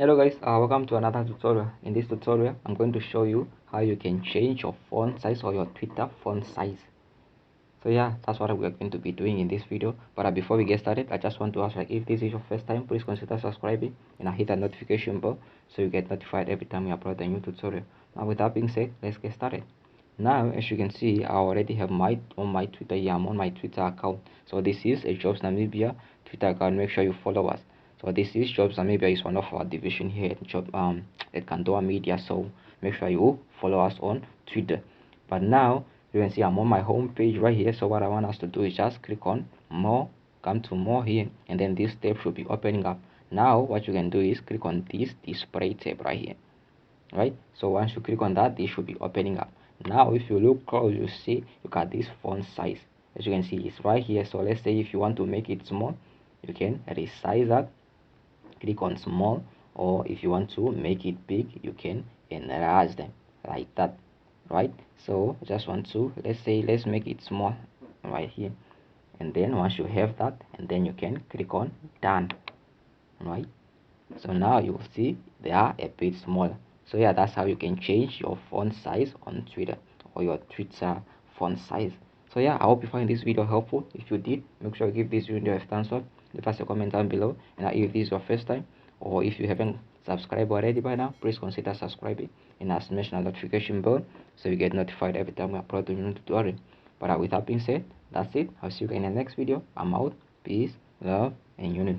Hello guys, welcome to another tutorial. In this tutorial I'm going to show you how you can change your font size or your Twitter font size. So yeah, that's what we're going to be doing in this video. But before we get started, I just want to ask, like, if this is your first time, please consider subscribing and hit that notification bell so you get notified every time we upload a new tutorial. Now with that being said, let's get started. Now as you can see, I already have on my Twitter here. I'm on my Twitter account. So this is a Jobs Namibia Twitter account. Make sure you follow us. So this is Jobs Namibia is one of our division here at Kandowa Media. So make sure you follow us on Twitter. But now you can see I'm on my home page right here. So what I want us to do is just click on more, come to more here, and then this tab should be opening up. Now what you can do is click on this display tab right here. Right, so once you click on that, this should be opening up. Now if you look close, you see you got this font size. As you can see, it's right here. So let's say if you want to make it small, you can resize that, click on small, or if you want to make it big, you can enlarge them like that. Right, so I just want to, let's make it small right here, and then once you have that, and then you can click on done. Right, so now you will see they are a bit smaller. So yeah, that's how you can change your font size on Twitter, or your Twitter font size. So yeah, I hope you find this video helpful. If you did, make sure you give this video a thumbs up, leave us a comment down below, and if this is your first time, or if you haven't subscribed already by now, please consider subscribing and smash the notification bell so you get notified every time we upload a new tutorial. But with that being said, that's it. I'll see you in the next video. I'm out. Peace, love, and unity.